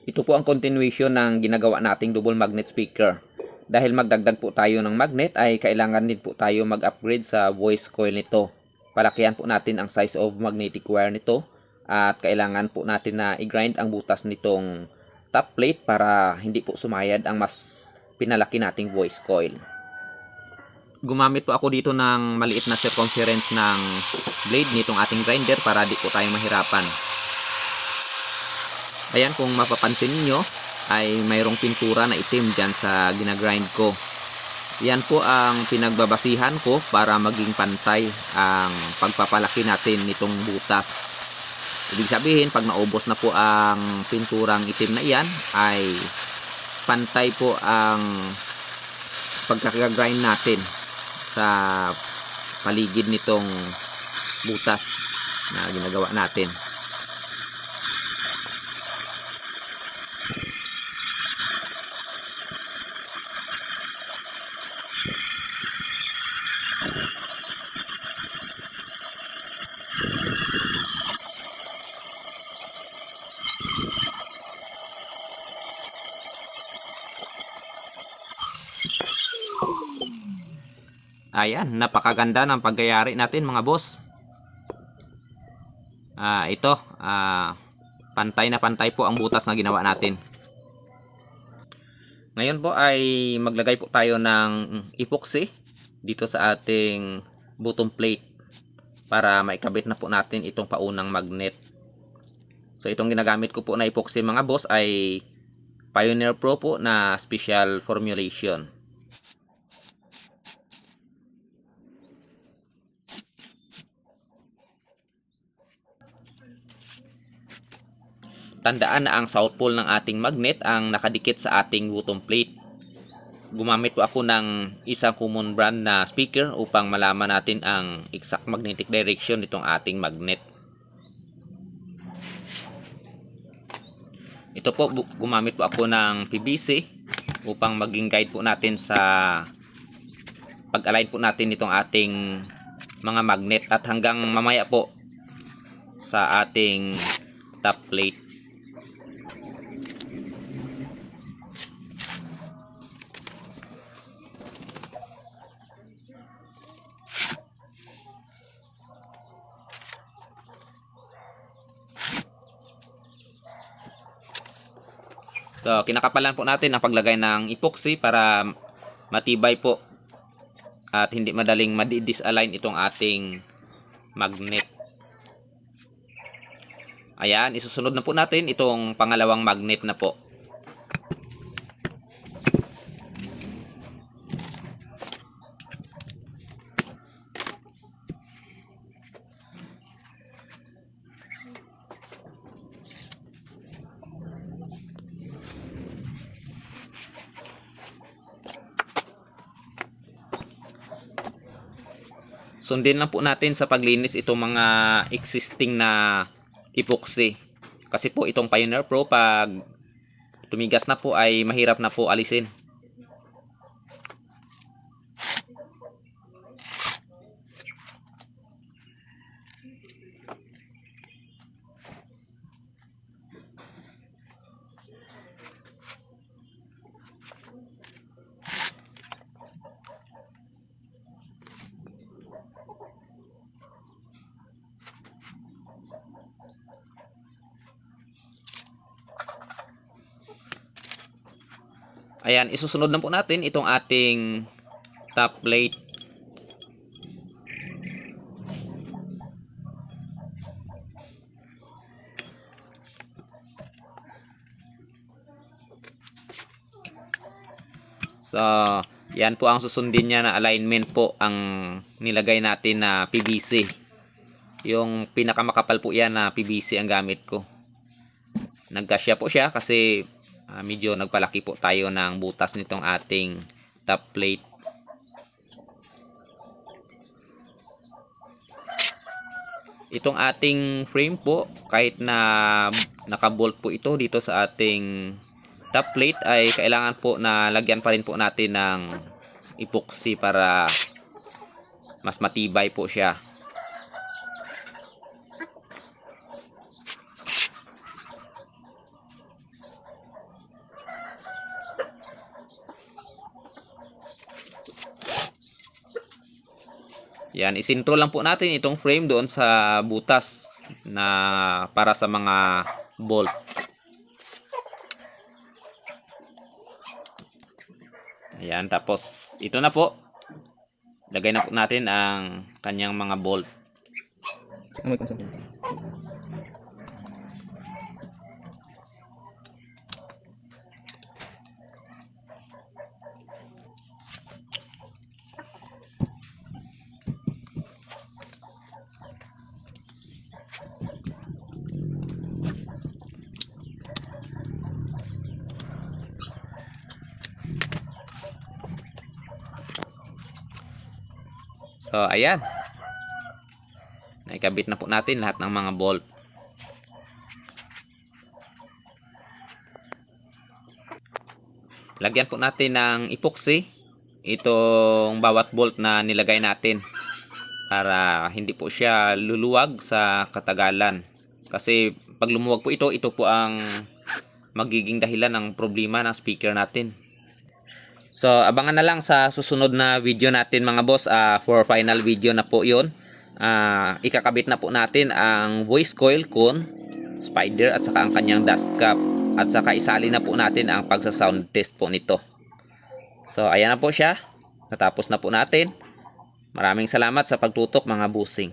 Ito po ang continuation ng ginagawa nating double magnet speaker. Dahil magdagdag po tayo ng magnet ay kailangan din po tayo mag-upgrade sa voice coil nito. Palakihan po natin ang size of magnetic wire nito at kailangan po natin na i-grind ang butas nitong top plate para hindi po sumayad ang mas pinalaki nating voice coil. Gumamit po ako dito ng maliit na circumference ng blade nitong ating grinder para di po tayo mahirapan. Ayan, kung mapapansin niyo ay mayroong pintura na itim dyan sa ginagrind ko. Yan po ang pinagbabasihan ko para maging pantay ang pagpapalaki natin nitong butas. Ibig sabihin, pag naubos na po ang pinturang itim na iyan, ay pantay po ang pagkakagrind natin sa paligid nitong butas na ginagawa natin. Ayan, napakaganda ng paggayari natin mga boss. Ito, pantay na pantay po ang butas na ginawa natin. Ngayon po ay maglagay po tayo ng epoxy dito sa ating bottom plate para maikabit na po natin itong paunang magnet. So itong ginagamit ko po na epoxy mga boss ay Pioneer Pro po na special formulation. Tandaan na ang south pole ng ating magnet ang nakadikit sa ating bottom plate. Gumamit po ako ng isang common brand na speaker upang malaman natin ang exact magnetic direction nitong ating magnet. Ito po, gumamit po ako ng PVC upang maging guide po natin sa pag-align po natin itong ating mga magnet at hanggang mamaya po sa ating top plate. So, kinakapalan po natin ang paglagay ng epoxy para matibay po at hindi madaling madi-disalign itong ating magnet. Ayan, isusunod na po natin itong pangalawang magnet na po. Sundin lang po natin sa paglinis itong mga existing na epoxy. Kasi po itong Pioneer Pro pag tumigas na po ay mahirap na po alisin. Ayan, isusunod na po natin itong ating top plate. So, yan po ang susundin niya na alignment po ang nilagay natin na PVC. Yung pinakamakapal po yan na PVC ang gamit ko. Nagkasya po siya kasi medyo nagpalaki po tayo ng butas nitong ating top plate. Itong ating frame po, kahit na nakabolt po ito dito sa ating top plate, ay kailangan po na lagyan pa rin po natin ng epoxy para mas matibay po siya. Yan, isintro lang po natin itong frame doon sa butas na para sa mga bolt. Ayan, tapos ito na po. Lagay na po natin ang kanyang mga bolt. So, ayan. Naikabit na po natin lahat ng mga bolt. Lagyan po natin ng epoxy itong bawat bolt na nilagay natin para hindi po siya luluwag sa katagalan. Kasi pag lumuwag po ito po ang magiging dahilan ng problema ng speaker natin. So, abangan na lang sa susunod na video natin mga boss. For final video na po yun. Ikakabit na po natin ang voice coil con, spider at saka ang kanyang dust cap. At saka isali na po natin ang pagsa-sound test po nito. So, ayan na po siya. Natapos na po natin. Maraming salamat sa pagtutok mga busing.